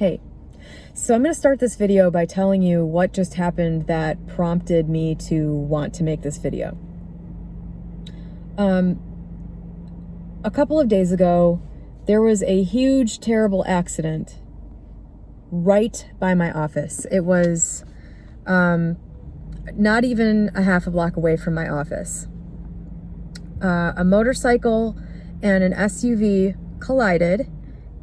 Hey, so I'm going to start this video by telling you what just happened that prompted me to want to make this video. A couple of days ago, there was a huge, terrible accident right by my office. It was not even a half a block away from my office. A motorcycle and an SUV collided,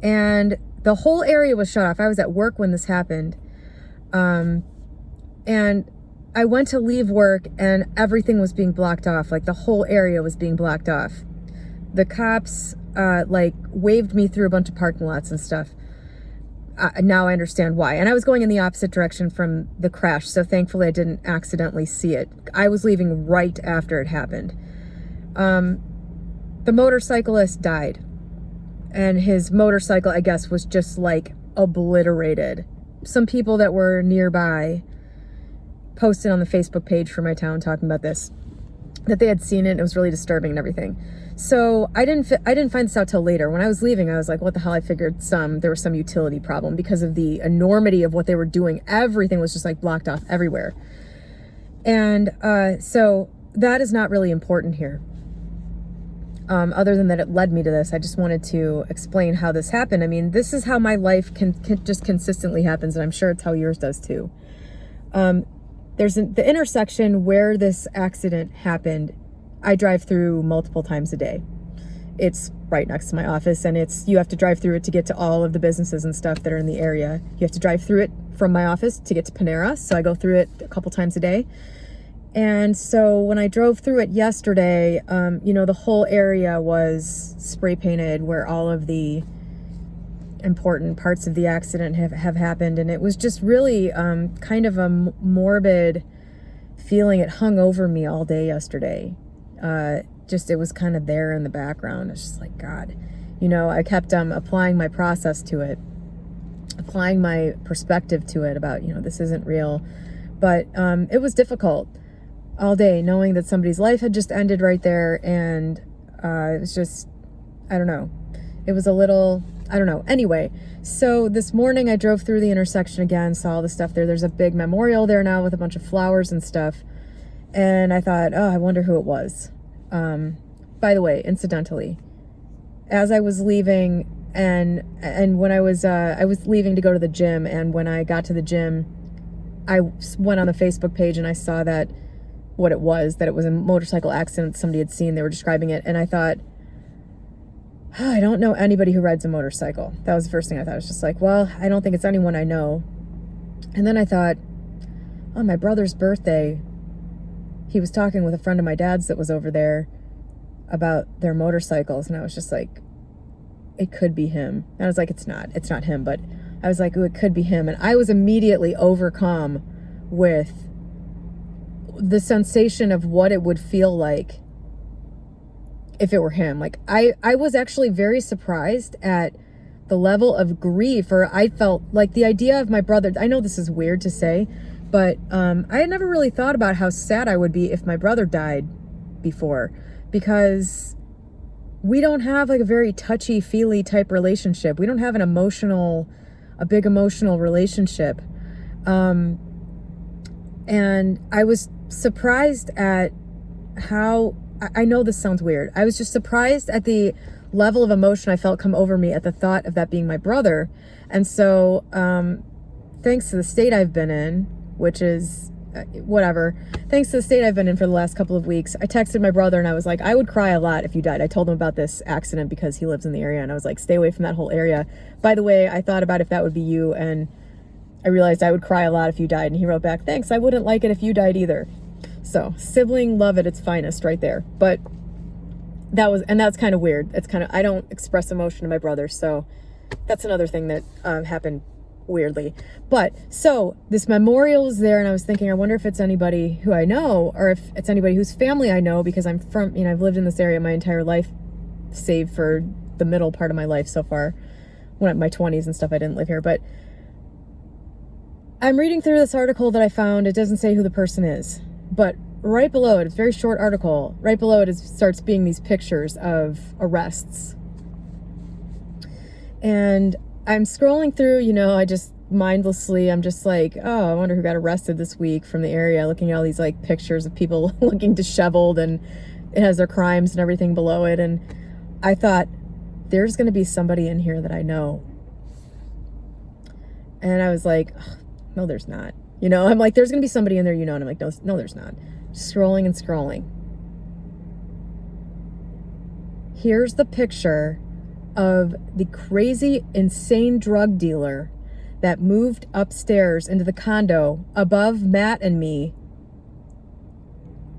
and the whole area was shut off. I was at work when this happened. And I went to leave work and everything was being blocked off. Like the whole area was being blocked off. The cops waved me through a bunch of parking lots and stuff. Now I understand why. And I was going in the opposite direction from the crash, so thankfully I didn't accidentally see it. I was leaving right after it happened. The motorcyclist died. And his motorcycle, I guess, was just like obliterated. Some people that were nearby posted on the Facebook page for my town talking about this, that they had seen it and it was really disturbing and everything. So I didn't find this out till later. When I was leaving, I was like, what the hell? I figured there was some utility problem because of the enormity of what they were doing. Everything was just like blocked off everywhere. And so that is not really important here. Other than that it led me to this, I just wanted to explain how this happened. I mean, this is how my life can just consistently happens, and I'm sure it's how yours does too. There's the intersection where this accident happened, I drive through multiple times a day. It's right next to my office, and you have to drive through it to get to all of the businesses and stuff that are in the area. You have to drive through it from my office to get to Panera, so I go through it a couple times a day. And so when I drove through it yesterday, the whole area was spray painted where all of the important parts of the accident have happened. And it was just really kind of a morbid feeling. It hung over me all day yesterday. It was kind of there in the background. It's just like, God, I kept applying my process to it, applying my perspective to it about, this isn't real. But it was difficult all day, knowing that somebody's life had just ended right there. And it was just, I don't know. It was a little, I don't know. Anyway, so this morning I drove through the intersection again, saw all the stuff there. There's a big memorial there now with a bunch of flowers and stuff. And I thought, oh, I wonder who it was. By the way, incidentally, as I was leaving and when I was leaving to go to the gym, and when I got to the gym, I went on the Facebook page and I saw that it was a motorcycle accident somebody had seen. They were describing it, and I thought, I don't know anybody who rides a motorcycle. That was the first thing I thought. I was just like, well, I don't think it's anyone I know. And then I thought, on my brother's birthday, he was talking with a friend of my dad's that was over there about their motorcycles, and I was just like, it could be him. And I was like, it's not him, but I was like, oh, it could be him. And I was immediately overcome with the sensation of what it would feel like if it were him. Like I was actually very surprised at the level of grief, or I felt like the idea of my brother, I know this is weird to say, but I had never really thought about how sad I would be if my brother died before, because we don't have like a very touchy-feely type relationship. We don't have a big emotional relationship. And I was surprised at how, I know this sounds weird. I was just surprised at the level of emotion I felt come over me at the thought of that being my brother. And so, thanks to the state I've been in, which is whatever, thanks to the state I've been in for the last couple of weeks, I texted my brother and I was like, I would cry a lot if you died. I told him about this accident because he lives in the area, and I was like, stay away from that whole area. By the way, I thought about if that would be you, and I realized I would cry a lot if you died. And he wrote back, thanks, I wouldn't like it if you died either. So sibling love at its finest right there. But that's kind of weird. It's kind of, I don't express emotion to my brother, so that's another thing that happened weirdly. But so this memorial was there, and I was thinking, I wonder if it's anybody who I know, or if it's anybody whose family I know, because I'm from, I've lived in this area my entire life, save for the middle part of my life so far. When in my 20s and stuff, I didn't live here. But I'm reading through this article that I found. It doesn't say who the person is, but right below it, it's a very short article, right below it starts being these pictures of arrests. And I'm scrolling through, you know, I just mindlessly, I'm just like, oh, I wonder who got arrested this week from the area, looking at all these like pictures of people looking disheveled, and it has their crimes and everything below it. And I thought, there's going to be somebody in here that I know. And I was like, oh, no, there's not. You know, I'm like, there's going to be somebody in there, you know, and I'm like, no, there's not. Scrolling and scrolling. Here's the picture of the crazy, insane drug dealer that moved upstairs into the condo above Matt and me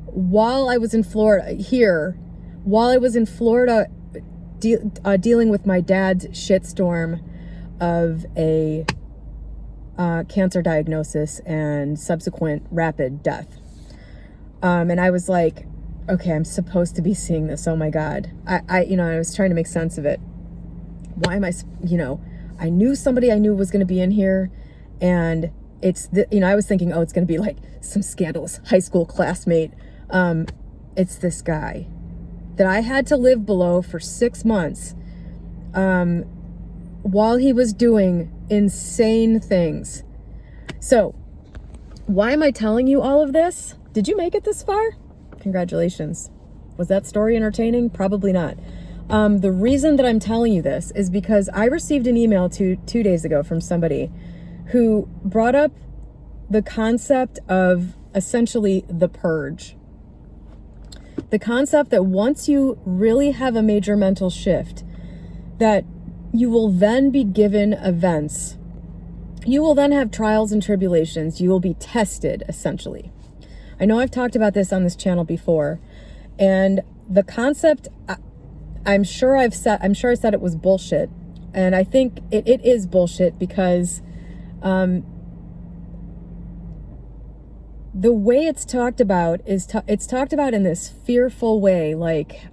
while I was in Florida, dealing with my dad's shitstorm of a cancer diagnosis and subsequent rapid death. And I was like, okay, I'm supposed to be seeing this. Oh my God. I was trying to make sense of it. Why am I, I knew somebody I knew was going to be in here, and I was thinking, oh, it's going to be like some scandalous high school classmate. It's this guy that I had to live below for 6 months, while he was doing insane things. So why am I telling you all of this? Did you make it this far? Congratulations. Was that story entertaining? Probably not. The reason that I'm telling you this is because I received an email 2 days ago from somebody who brought up the concept of essentially the purge. The concept that once you really have a major mental shift, that you will then be given events. You will then have trials and tribulations. You will be tested, essentially. I know I've talked about this on this channel before, and the concept, I'm sure I said it was bullshit, and I think it is bullshit because the way it's talked about is it's talked about in this fearful way, like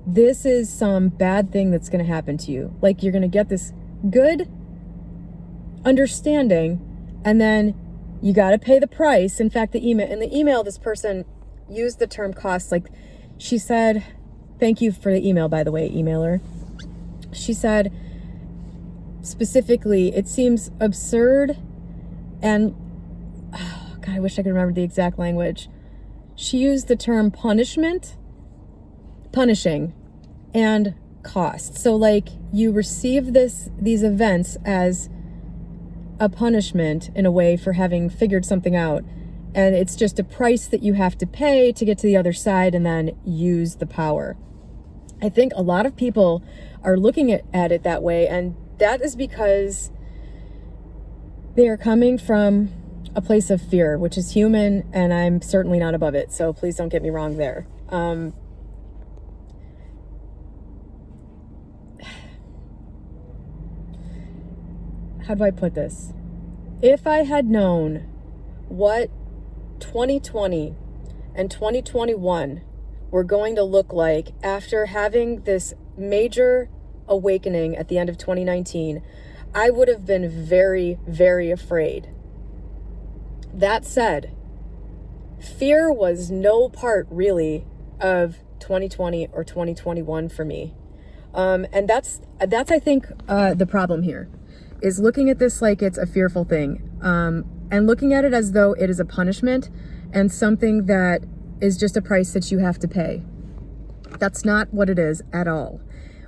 this is some bad thing that's going to happen to you. Like you're going to get this good understanding, and then you got to pay the price. In fact, in the email, this person used the term cost. Like she said, thank you for the email, by the way, emailer. She said specifically, it seems absurd and God, I wish I could remember the exact language. She used the term punishing, and cost. So like you receive these events as a punishment in a way for having figured something out, and it's just a price that you have to pay to get to the other side and then use the power. I think a lot of people are looking at it that way, and that is because they are coming from a place of fear, which is human, and I'm certainly not above it, so please don't get me wrong there. How do I put this? If I had known what 2020 and 2021 were going to look like after having this major awakening at the end of 2019, I would have been very, very afraid. That said, fear was no part really of 2020 or 2021 for me. And that's I think the problem here is looking at this like it's a fearful thing, and looking at it as though it is a punishment and something that is just a price that you have to pay. That's not what it is at all.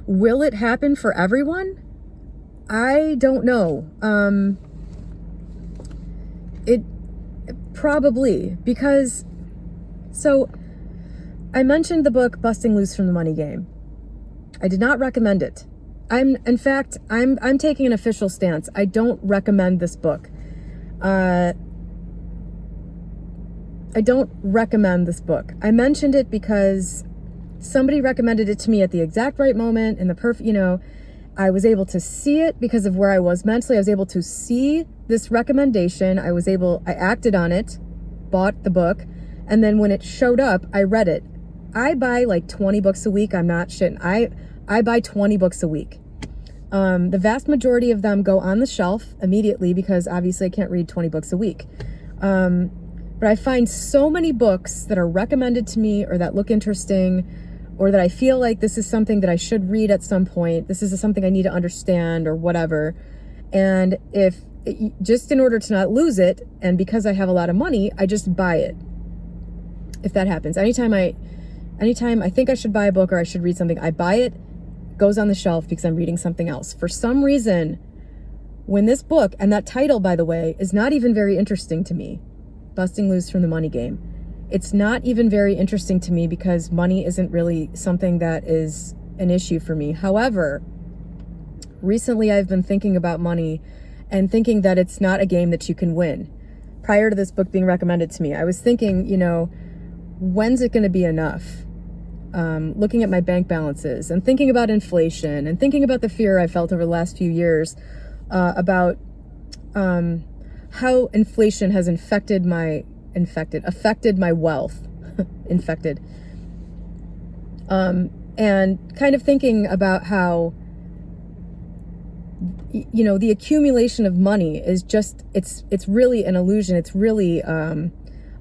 Will it happen for everyone? I don't know. It probably, because so I mentioned the book Busting Loose from the Money Game. I did not recommend it. I'm taking an official stance. I don't recommend this book. I don't recommend this book. I mentioned it because somebody recommended it to me at the exact right moment, in the perfect, I was able to see it because of where I was mentally. I was able to see this recommendation. I acted on it, bought the book, and then when it showed up, I read it. I buy like 20 books a week. I'm not shitting. I buy 20 books a week. The vast majority of them go on the shelf immediately because obviously I can't read 20 books a week. But I find so many books that are recommended to me or that look interesting or that I feel like this is something that I should read at some point. This is something I need to understand or whatever. And if just in order to not lose it, and because I have a lot of money, I just buy it. If that happens, anytime I think I should buy a book or I should read something, I buy it, goes on the shelf because I'm reading something else. For some reason, when this book, and that title, by the way, is not even very interesting to me, Busting Loose from the Money Game. It's not even very interesting to me because money isn't really something that is an issue for me. However, recently I've been thinking about money and thinking that it's not a game that you can win. Prior to this book being recommended to me, I was thinking, when's it going to be enough? Looking at my bank balances and thinking about inflation and thinking about the fear I felt over the last few years about how inflation has affected my wealth, and kind of thinking about how, the accumulation of money is just, it's really an illusion. It's really a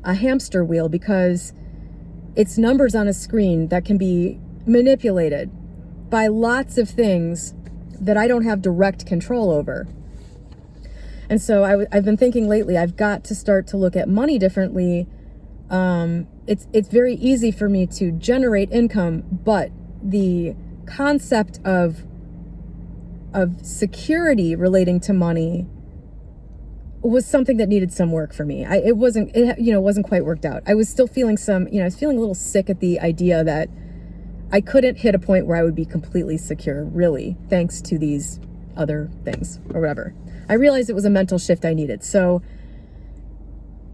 hamster wheel, because it's numbers on a screen that can be manipulated by lots of things that I don't have direct control over. And so I've been thinking lately, I've got to start to look at money differently. It's very easy for me to generate income, but the concept of security relating to money was something that needed some work for me. It wasn't quite worked out. I was still feeling I was feeling a little sick at the idea that I couldn't hit a point where I would be completely secure, really, thanks to these other things or whatever. I realized it was a mental shift I needed. So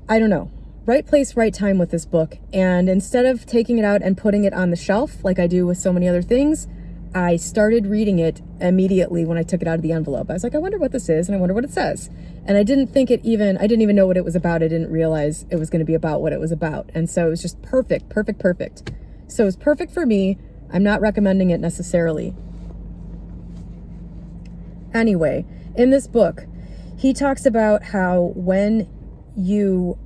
I don't know, right place, right time with this book. And instead of taking it out and putting it on the shelf like I do with so many other things, I started reading it immediately when I took it out of the envelope. I was like, I wonder what this is, and I wonder what it says. And I didn't even know what it was about. I didn't realize it was going to be about what it was about. And so it was just perfect. So it was perfect for me. I'm not recommending it necessarily. Anyway, in this book, he talks about how when you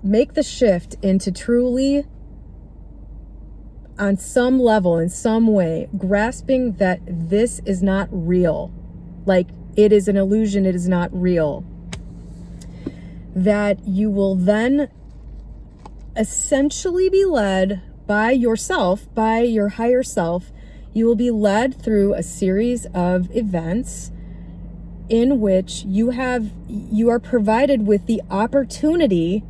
make the shift into truly, on some level, in some way, grasping that this is not real, like it is an illusion, it is not real, that you will then essentially be led by yourself, by your higher self. You will be led through a series of events in which you are provided with the opportunity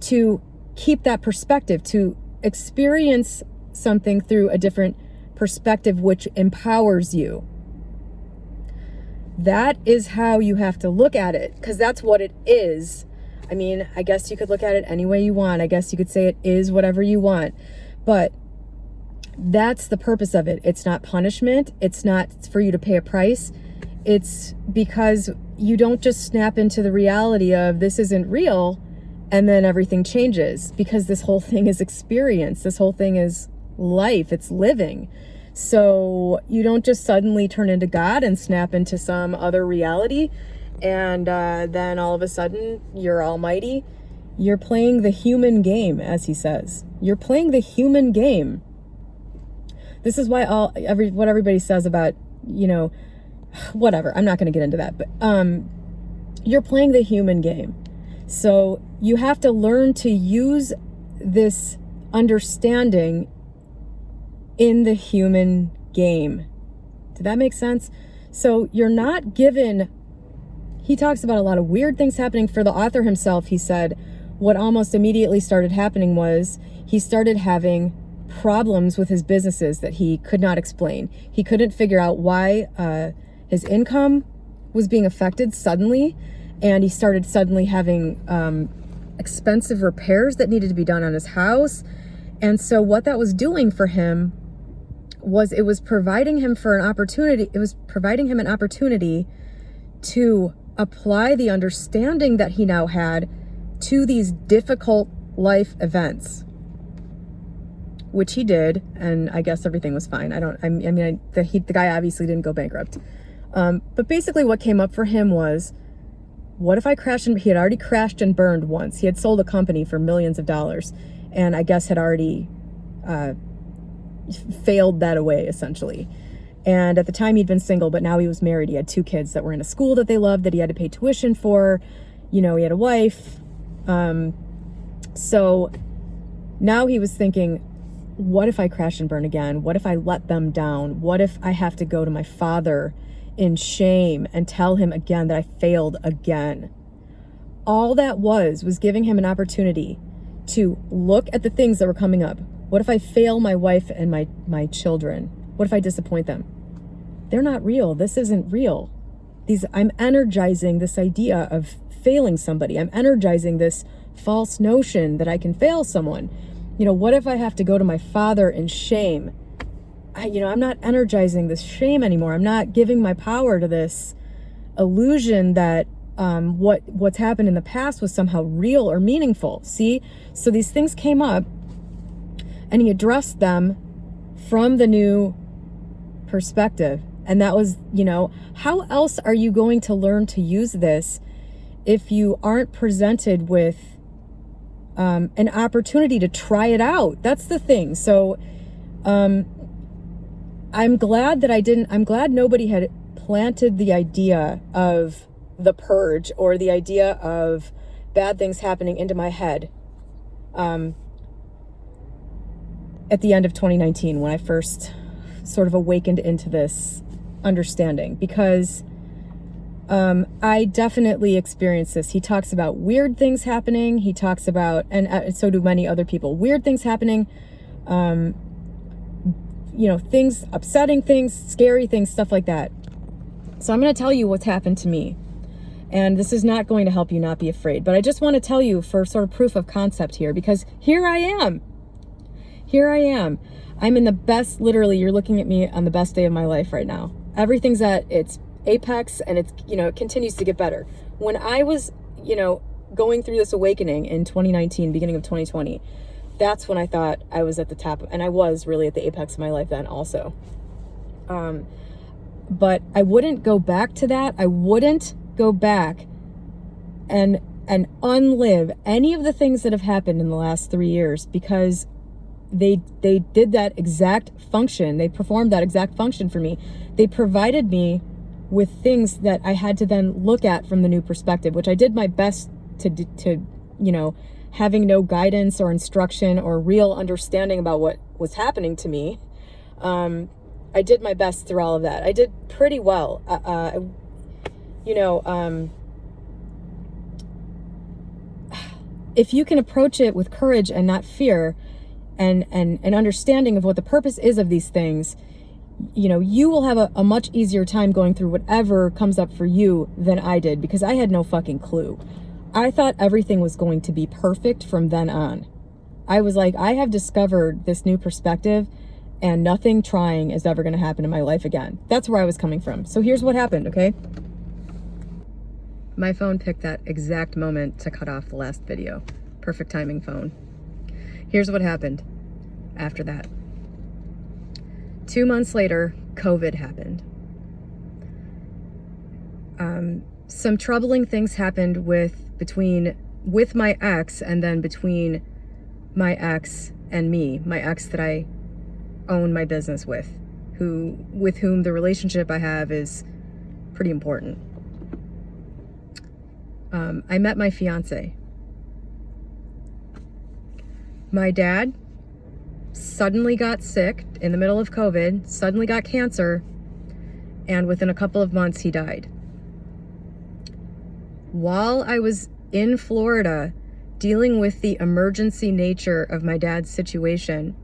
to keep that perspective, to experience something through a different perspective, which empowers you. That is how you have to look at it, because that's what it is. I mean, I guess you could look at it any way you want. I guess you could say it is whatever you want, but that's the purpose of it. It's not punishment. It's not for you to pay a price. It's because you don't just snap into the reality of this isn't real and then everything changes, because this whole thing is experience. This whole thing is life. It's living. So you don't just suddenly turn into God and snap into some other reality and then all of a sudden you're almighty. You're playing the human game, as he says. You're playing the human game. This is why what everybody says about, whatever. I'm not going to get into that, but you're playing the human game. So you have to learn to use this understanding in the human game. Did that make sense? So you're not given, he talks about a lot of weird things happening for the author himself. He said what almost immediately started happening was he started having problems with his businesses that he could not explain. He couldn't figure out why his income was being affected suddenly, and he started suddenly having expensive repairs that needed to be done on his house. And so what that was doing for him was it was providing him an opportunity to apply the understanding that he now had to these difficult life events, which he did, and I guess everything was fine. The guy obviously didn't go bankrupt. But basically what came up for him was, what if I crashed? He had already crashed and burned once. He had sold a company for millions of dollars, and I guess had already failed that away, essentially. And at the time he'd been single, but now he was married. He had 2 kids that were in a school that they loved, that he had to pay tuition for. You know, he had a wife. So now he was thinking, what if I crash and burn again? What if I let them down? What if I have to go to my father in shame and tell him again that I failed again? All that was giving him an opportunity to look at the things that were coming up. What if I fail my wife and my children? What if I disappoint them? They're not real. This isn't real. I'm energizing this idea of failing somebody. I'm energizing this false notion that I can fail someone. You know, what if I have to go to my father in shame? I'm not energizing this shame anymore. I'm not giving my power to this illusion that what's happened in the past was somehow real or meaningful. See? So these things came up, and he addressed them from the new perspective. And that was, how else are you going to learn to use this if you aren't presented with an opportunity to try it out? That's the thing. So I'm glad nobody had planted the idea of the purge or the idea of bad things happening into my head at the end of 2019, when I first sort of awakened into this understanding, because I definitely experienced this. He talks about weird things happening. He talks about, and so do many other people, weird things happening, things, upsetting things, scary things, stuff like that. So I'm going to tell you what's happened to me. And this is not going to help you not be afraid, but I just want to tell you for sort of proof of concept here, because here I am. I'm in the best, literally, you're looking at me on the best day of my life right now. Everything's at its apex, and it's, it continues to get better. When I was, going through this awakening in 2019, beginning of 2020, that's when I thought I was at the top, and I was really at the apex of my life then also. But I wouldn't go back to that. I wouldn't go back and unlive any of the things that have happened in the last 3 years, because they did that exact function. They performed that exact function for me. They provided me with things that I had to then look at from the new perspective, which I did my best to having no guidance or instruction or real understanding about what was happening to me. I did my best through all of that. I did pretty well. If you can approach it with courage and not fear, and an understanding of what the purpose is of these things, you will have a much easier time going through whatever comes up for you than I did, because I had no fucking clue. I thought everything was going to be perfect from then on. I was like, I have discovered this new perspective, and nothing trying is ever going to happen in my life again. That's where I was coming from. So here's what happened, okay? My phone picked that exact moment to cut off the last video. Perfect timing, phone. Here's what happened after that. 2 months later, COVID happened. Some troubling things happened with my ex, and then between my ex and me, my ex that I own my business with whom the relationship I have is pretty important. I met my fiance. My dad suddenly got sick in the middle of COVID, suddenly got cancer, and within a couple of months he died. While I was in Florida dealing with the emergency nature of my dad's situation,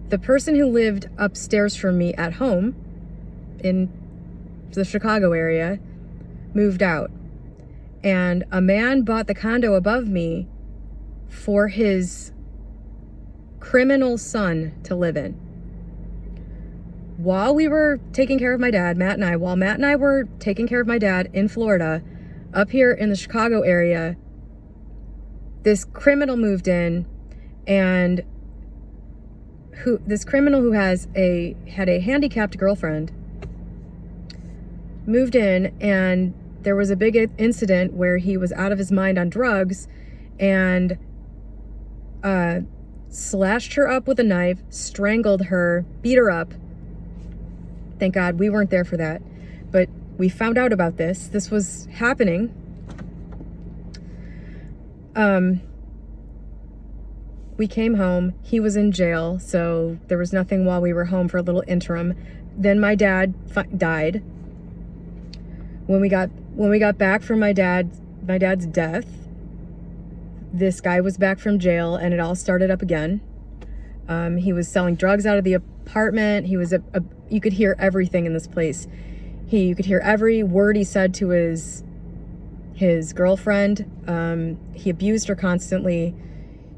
the person who lived upstairs from me at home in the Chicago area moved out, and a man bought the condo above me for his criminal son to live in. While we were taking care of my dad, while Matt and I were taking care of my dad in Florida, up here in the Chicago area, this criminal moved in, and this criminal who had a handicapped girlfriend moved in, and there was a big incident where he was out of his mind on drugs, and slashed her up with a knife, strangled her, beat her up. Thank God we weren't there for that. But we found out about this. This was happening. We came home. He was in jail, so there was nothing while we were home for a little interim. Then my dad died. When we got back from my dad's death, this guy was back from jail, and it all started up again. He was selling drugs out of the apartment. He was you could hear everything in this place. You could hear every word he said to his girlfriend. He abused her constantly.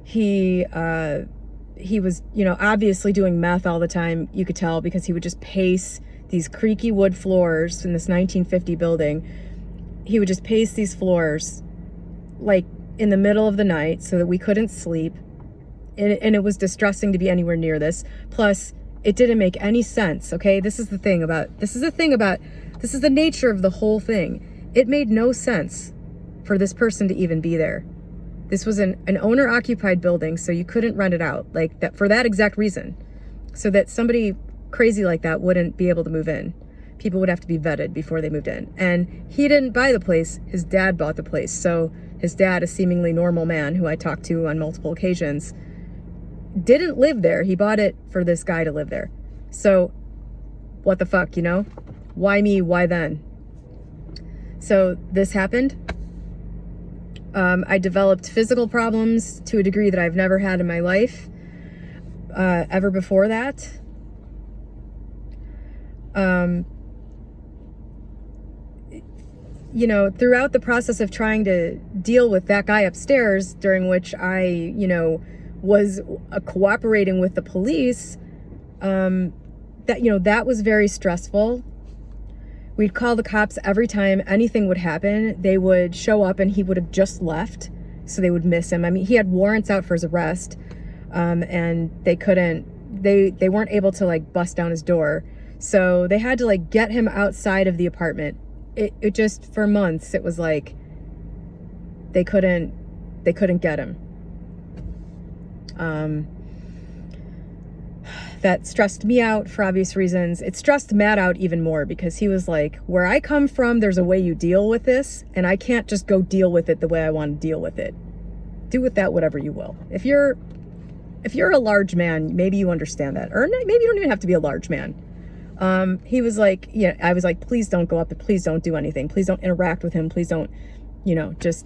He was, obviously doing meth all the time. You could tell because he would just pace these creaky wood floors in this 1950 building. He would just pace these floors like in the middle of the night so that we couldn't sleep. And it was distressing to be anywhere near this. Plus, it didn't make any sense, okay? This is the nature of the whole thing. It made no sense for this person to even be there. This was an owner-occupied building, so you couldn't rent it out like that for that exact reason. So that somebody crazy like that wouldn't be able to move in. People would have to be vetted before they moved in. And he didn't buy the place. His dad bought the place. So his dad, a seemingly normal man who I talked to on multiple occasions, didn't live there. He bought it for this guy to live there. So what the fuck, Why me? Why then? So this happened. I developed physical problems to a degree that I've never had in my life ever before that. Throughout the process of trying to deal with that guy upstairs, during which I, was cooperating with the police, that was very stressful. We'd call the cops every time anything would happen. They would show up and he would have just left, so they would miss him. I mean, he had warrants out for his arrest, and they weren't able to bust down his door. So they had to get him outside of the apartment. It just, for months, it was like they couldn't get him. That stressed me out for obvious reasons. It stressed Matt out even more because he was like, where I come from, there's a way you deal with this, and I can't just go deal with it the way I want to deal with it. Do with that whatever you will. If you're a large man, maybe you understand that. Or maybe you don't even have to be a large man. He was like, I was like, please don't go up and please don't do anything. Please don't interact with him. Please don't, just...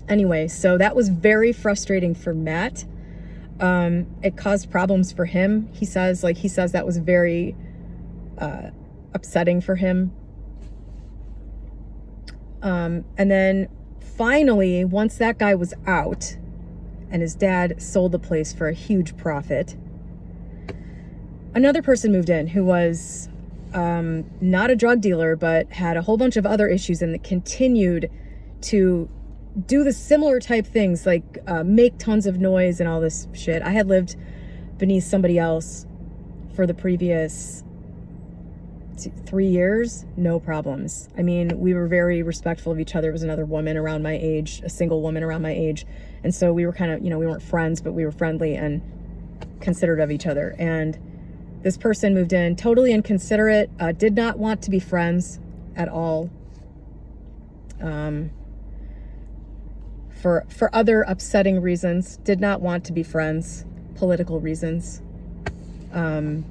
Anyway, so that was very frustrating for Matt. It caused problems for him. He says that was very upsetting for him. And then finally, once that guy was out and his dad sold the place for a huge profit, another person moved in who was not a drug dealer, but had a whole bunch of other issues and that continued to do the similar type things, make tons of noise and all this shit. I had lived beneath somebody else for the previous 3 years, no problems. I mean, we were very respectful of each other. It was another woman around my age, a single woman around my age. And so we were kind of, we weren't friends, but we were friendly and considerate of each other. And this person moved in totally inconsiderate, did not want to be friends at all. For other upsetting reasons, did not want to be friends, political reasons, and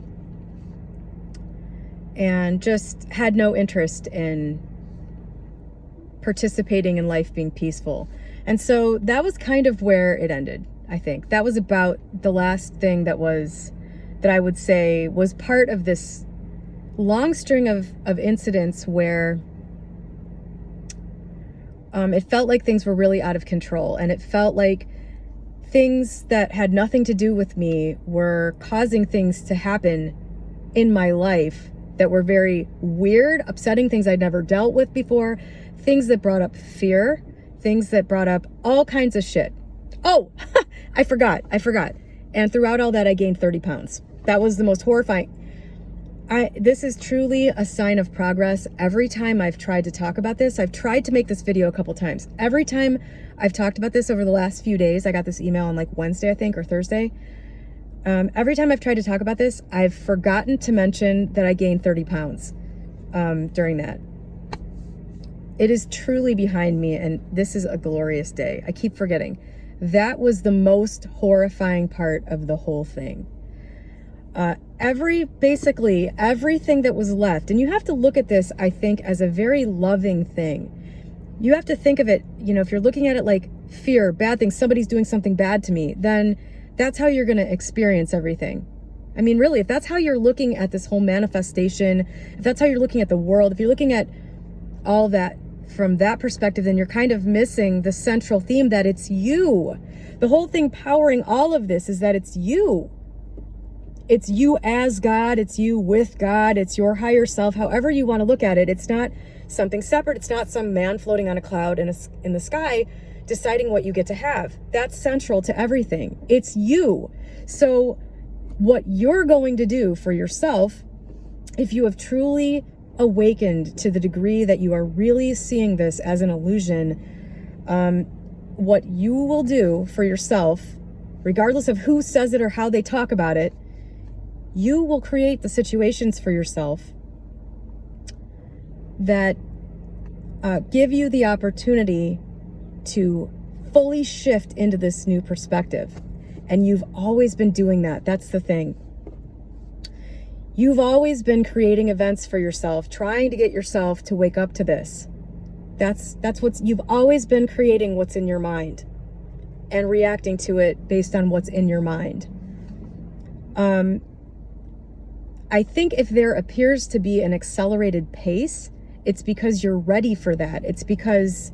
just had no interest in participating in life being peaceful. And so that was kind of where it ended, I think. That was about the last thing that I would say was part of this long string of incidents where it felt like things were really out of control, and it felt like things that had nothing to do with me were causing things to happen in my life that were very weird, upsetting, things I'd never dealt with before, things that brought up fear, things that brought up all kinds of shit. Oh, I forgot. And throughout all that, I gained 30 pounds. That was the most horrifying. This is truly a sign of progress. Every time I've tried to talk about this, I've tried to make this video a couple times. Every time I've talked about this over the last few days. I got this email on like Wednesday, I think, or Thursday. Every time I've tried to talk about this, I've forgotten to mention that I gained 30 pounds during that. It is truly behind me, and this is a glorious day. I keep forgetting. That was the most horrifying part of the whole thing. Basically everything that was left, and you have to look at this, I think, as a very loving thing. You have to think of it, if you're looking at it like fear, bad things, somebody's doing something bad to me, then that's how you're going to experience everything. I mean, really, if that's how you're looking at this whole manifestation, if that's how you're looking at the world, if you're looking at all that from that perspective, then you're kind of missing the central theme that it's you. The whole thing powering all of this is that it's you. It's you as God, it's you with God, it's your higher self, however you want to look at it. It's not something separate. It's not some man floating on a cloud in the sky deciding what you get to have. That's central to everything. It's you. So what you're going to do for yourself, if you have truly awakened to the degree that you are really seeing this as an illusion, what you will do for yourself, regardless of who says it or how they talk about it, you will create the situations for yourself that give you the opportunity to fully shift into this new perspective. And you've always been doing that. That's the thing. You've always been creating events for yourself, trying to get yourself to wake up to this. That's you've always been creating what's in your mind and reacting to it based on what's in your mind. I think if there appears to be an accelerated pace, it's because you're ready for that. It's because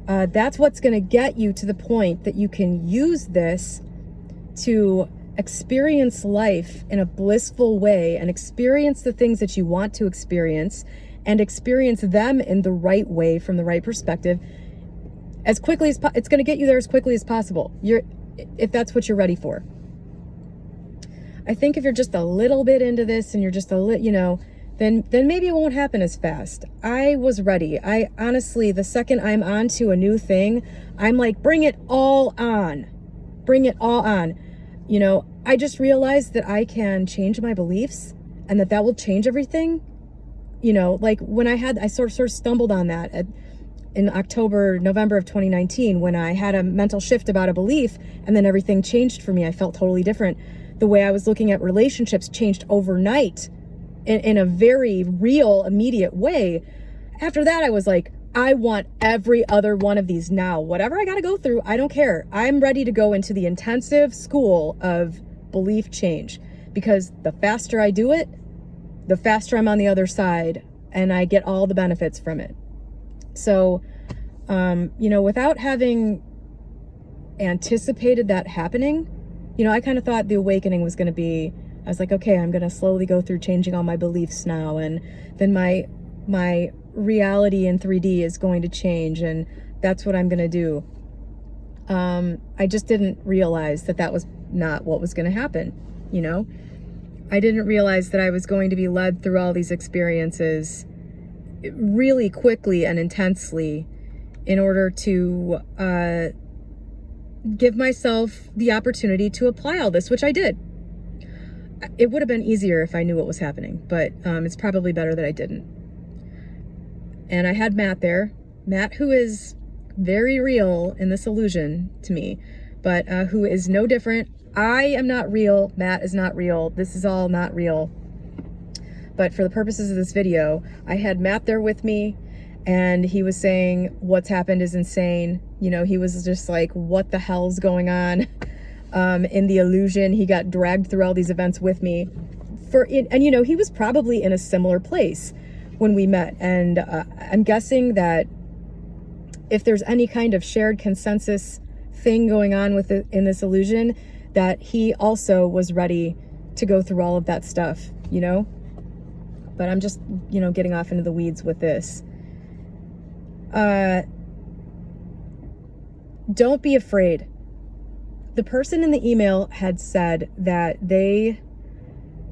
that's what's going to get you to the point that you can use this to experience life in a blissful way and experience the things that you want to experience and experience them in the right way from the right perspective as quickly as it's going to get you there as quickly as possible. If that's what you're ready for. I think if you're just a little bit into this and you're just then maybe it won't happen as fast. I was ready. I honestly, the second I'm on to a new thing, I'm like, bring it all on. Bring it all on. I just realized that I can change my beliefs and that will change everything. Like when I sort of stumbled on that in November of 2019, when I had a mental shift about a belief and then everything changed for me. I felt totally different. The way I was looking at relationships changed overnight in a very real, immediate way. After that, I was like, I want every other one of these now. Whatever I got to go through, I don't care. I'm ready to go into the intensive school of belief change, because the faster I do it, the faster I'm on the other side and I get all the benefits from it. So, without having anticipated that happening, I kind of thought the awakening was going to be, I was like, okay, I'm going to slowly go through changing all my beliefs now. And then my reality in 3D is going to change. And that's what I'm going to do. I just didn't realize that was not what was going to happen. I didn't realize that I was going to be led through all these experiences really quickly and intensely in order to, give myself the opportunity to apply all this, which I did. It would have been easier if I knew what was happening, but it's probably better that I didn't. And I had Matt there. Matt, who is very real in this illusion to me, but who is no different. I am not real. Matt is not real. This is all not real. But for the purposes of this video, I had Matt there with me, and he was saying, what's happened is insane. He was just like, what the hell's going on? In the illusion, he got dragged through all these events with me. And he was probably in a similar place when we met. And I'm guessing that if there's any kind of shared consensus thing going on in this illusion, that he also was ready to go through all of that stuff, But I'm just, getting off into the weeds with this. Don't be afraid. The person in the email had said that they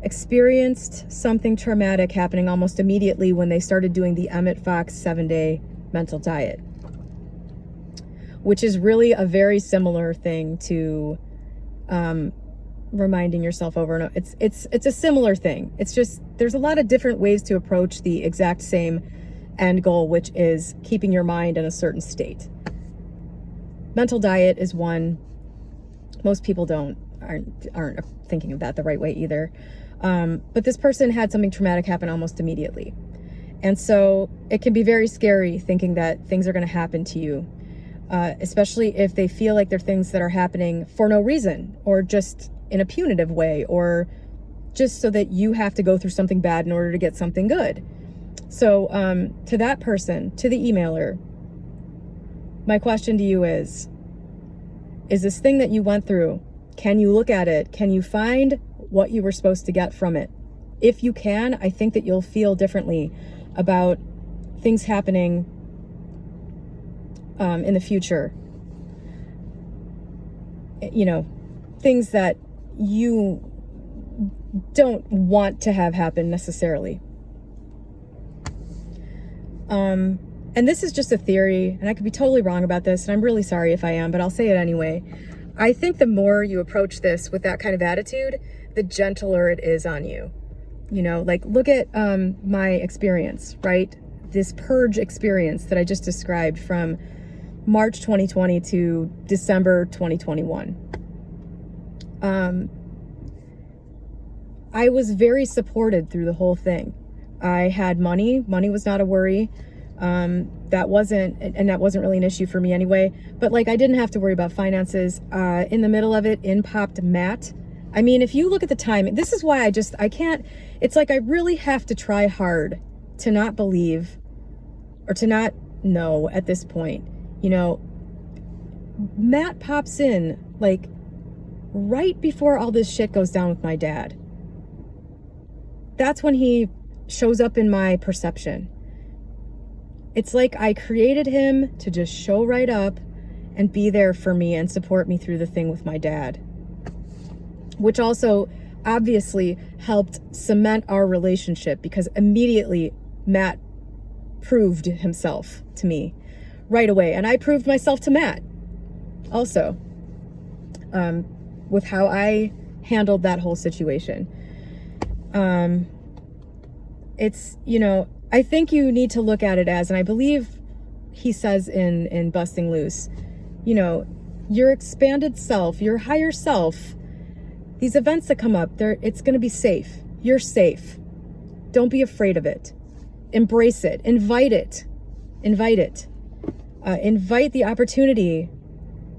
experienced something traumatic happening almost immediately when they started doing the Emmett Fox 7-day mental diet. which is really a very similar thing to reminding yourself over and over. It's a similar thing. It's just there's a lot of different ways to approach the exact same end goal, which is keeping your mind in a certain state. Mental diet is one. Most people aren't thinking of that the right way either. But this person had something traumatic happen almost immediately. And so it can be very scary thinking that things are going to happen to you, especially if they feel like they're things that are happening for no reason, or just in a punitive way, or just so that you have to go through something bad in order to get something good. So to that person, to the emailer, my question to you is this thing that you went through, can you look at it? Can you find what you were supposed to get from it? If you can, I think that you'll feel differently about things happening in the future. You know, things that you don't want to have happen necessarily. And this is just a theory, and I could be totally wrong about this, and I'm really sorry if I am, but I'll say it anyway. I think the more you approach this with that kind of attitude, the gentler it is on you. You know, like look at my experience, right? This purge experience that I just described from March 2020 to December 2021. I was very supported through the whole thing. I had money. Money was not a worry. That wasn't really an issue for me anyway. But like, I didn't have to worry about finances. In the middle of it, in popped Matt. I mean, if you look at the time, this is why I can't, it's like I really have to try hard to not believe or to not know at this point. You know, Matt pops in like right before all this shit goes down with my dad. That's when he shows up in my perception. It's like I created him to just show right up and be there for me and support me through the thing with my dad, which also obviously helped cement our relationship because immediately Matt proved himself to me right away. And I proved myself to Matt also with how I handled that whole situation. It's, you know, I think you need to look at it as, and I believe he says in Busting Loose, you know, your expanded self, your higher self, these events that come up, it's going to be safe. You're safe. Don't be afraid of it. Embrace it. Invite it. Invite it. Invite the opportunity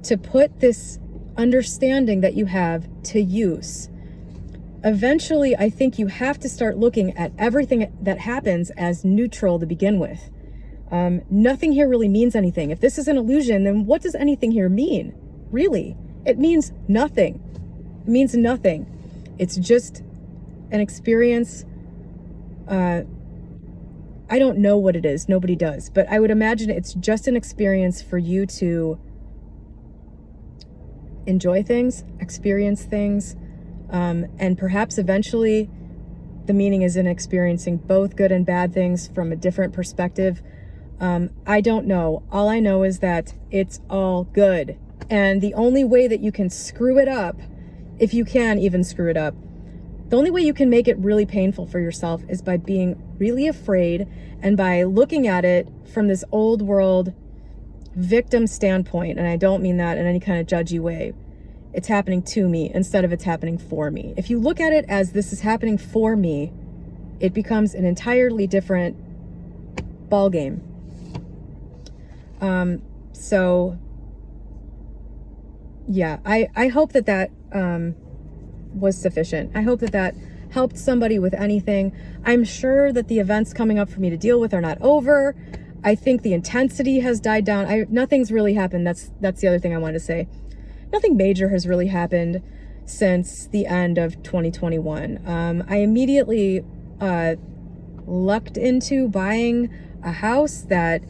to put this understanding that you have to use. Eventually, I think you have to start looking at everything that happens as neutral to begin with. Nothing here really means anything. If this is an illusion, then what does anything here mean? Really? It means nothing. It means nothing. It's just an experience. I don't know what it is. Nobody does. But I would imagine it's just an experience for you to enjoy things, experience things, and perhaps eventually the meaning is in experiencing both good and bad things from a different perspective. I don't know. All I know is that it's all good. And the only way that you can screw it up, if you can even screw it up, the only way you can make it really painful for yourself is by being really afraid and by looking at it from this old world victim standpoint. And I don't mean that in any kind of judgy way. It's happening to me instead of it's happening for me. If you look at it as this is happening for me, it becomes an entirely different ball game. So yeah, I hope that was sufficient. I hope that helped somebody with anything. I'm sure that the events coming up for me to deal with are not over. I think the intensity has died down. Nothing's really happened. That's the other thing I wanted to say. Nothing major has really happened since the end of 2021. I immediately lucked into buying a house that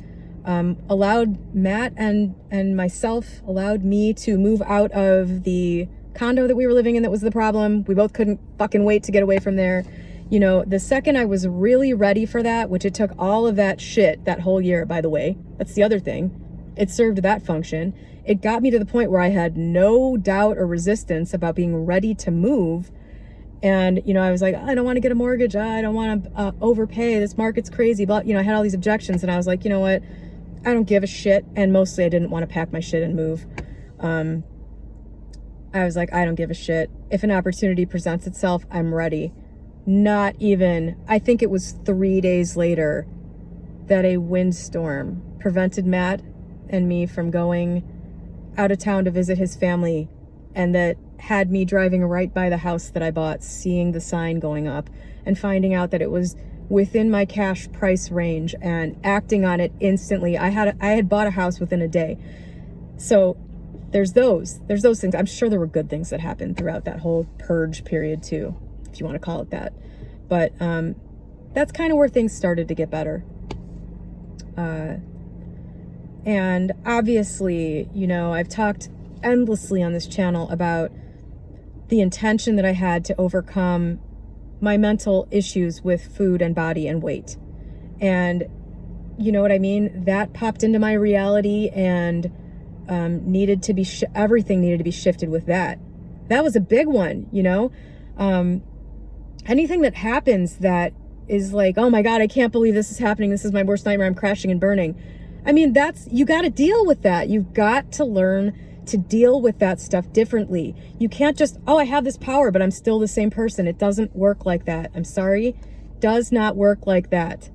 allowed Matt and myself, allowed me to move out of the condo that we were living in that was the problem. We both couldn't fucking wait to get away from there. You know, the second I was really ready for that, which it took all of that shit that whole year, by the way, that's the other thing. It served that function. It got me to the point where I had no doubt or resistance about being ready to move. And, I was like, I don't want to get a mortgage. I don't want to overpay. This market's crazy. But, I had all these objections, and I was like, you know what? I don't give a shit. And mostly I didn't want to pack my shit and move. I was like, I don't give a shit. If an opportunity presents itself, I'm ready. Not even, I think it was 3 days later that a windstorm prevented Matt and me from going out of town to visit his family, and that had me driving right by the house that I bought, seeing the sign going up and finding out that it was within my cash price range and acting on it instantly. I had bought a house within a day. So there's those things. I'm sure there were good things that happened throughout that whole purge period too, if you want to call it that. But that's kind of where things started to get better. And obviously, I've talked endlessly on this channel about the intention that I had to overcome my mental issues with food and body and weight. And you know what I mean? That popped into my reality, and needed to be everything needed to be shifted with that. That was a big one, anything that happens that is like, oh my God, I can't believe this is happening. This is my worst nightmare. I'm crashing and burning. I mean, you got to deal with that. You've got to learn to deal with that stuff differently. You can't just, I have this power, but I'm still the same person. It doesn't work like that. I'm sorry. Does not work like that.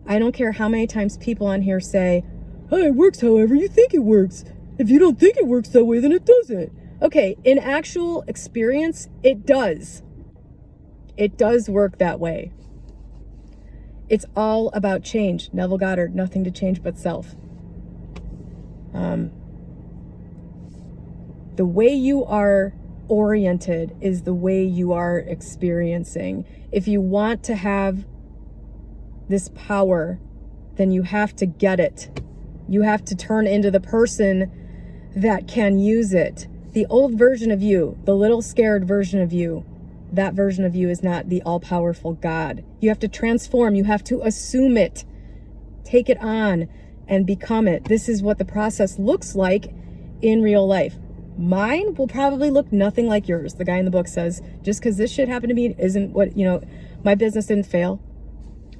I don't care how many times people on here say, hey, it works however you think it works. If you don't think it works that way, then it doesn't. Okay, in actual experience, it does. It does work that way. It's all about change. Neville Goddard, nothing to change but self. The way you are oriented is the way you are experiencing. If you want to have this power, then you have to get it. You have to turn into the person that can use it. The old version of you, the little scared version of you, that version of you is not the all-powerful God. You have to transform. You have to assume it. Take it on and become it. This is what the process looks like in real life. Mine will probably look nothing like yours. The guy in the book says, just because this shit happened to me isn't what, my business didn't fail.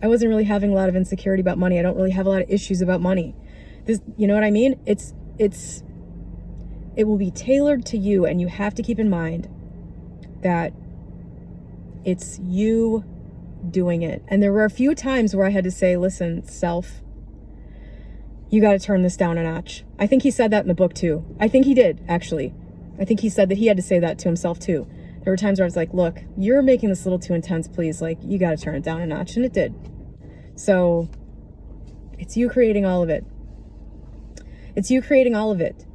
I wasn't really having a lot of insecurity about money. I don't really have a lot of issues about money. This, you know what I mean? It will be tailored to you, and you have to keep in mind that it's you doing it. And there were a few times where I had to say, listen, self, you got to turn this down a notch. I think he said that in the book too. I think he did, actually. I think he said that he had to say that to himself too. There were times where I was like, look, you're making this a little too intense, please. Like, you got to turn it down a notch. And it did. So it's you creating all of it. It's you creating all of it.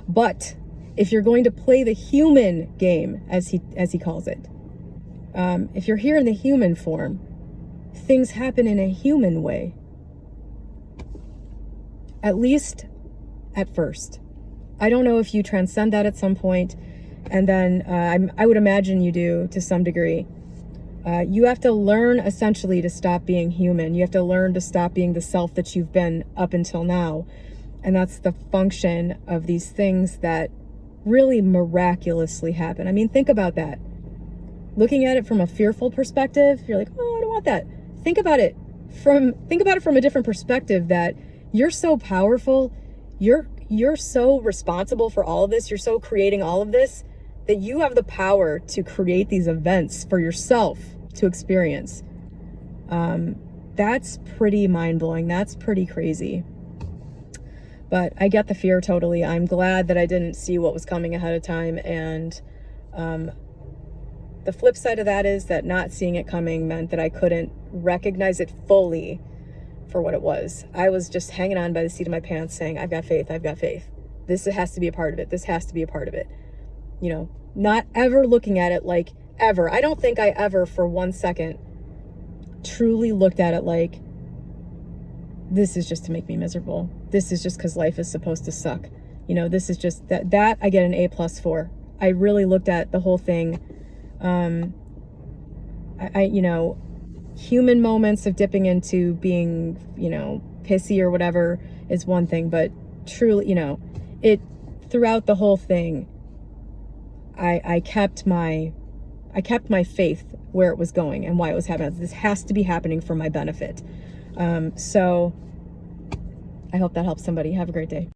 But if you're going to play the human game, as he calls it, if you're here in the human form, things happen in a human way. At least at first. I don't know if you transcend that at some point, and then I would imagine you do to some degree. You have to learn essentially to stop being human. You have to learn to stop being the self that you've been up until now. And that's the function of these things that really miraculously happen. I mean, think about that. Looking at it from a fearful perspective, you're like, oh, I don't want that. Think about it from a different perspective, that you're so powerful, you're so responsible for all of this, you're so creating all of this, that you have the power to create these events for yourself to experience. That's pretty mind-blowing. That's pretty crazy. But I get the fear totally. I'm glad that I didn't see what was coming ahead of time. And the flip side of that is that not seeing it coming meant that I couldn't recognize it fully for what it was. I was just hanging on by the seat of my pants saying, I've got faith, I've got faith. This has to be a part of it. This has to be a part of it. Not ever looking at it like, ever. I don't think I ever for 1 second truly looked at it like, this is just to make me miserable. This is just because life is supposed to suck. This is just that I get an A+ for. I really looked at the whole thing. Human moments of dipping into being, pissy or whatever is one thing, but truly, it, throughout the whole thing, I kept my faith where it was going and why it was happening. This has to be happening for my benefit. So I hope that helps somebody. Have a great day.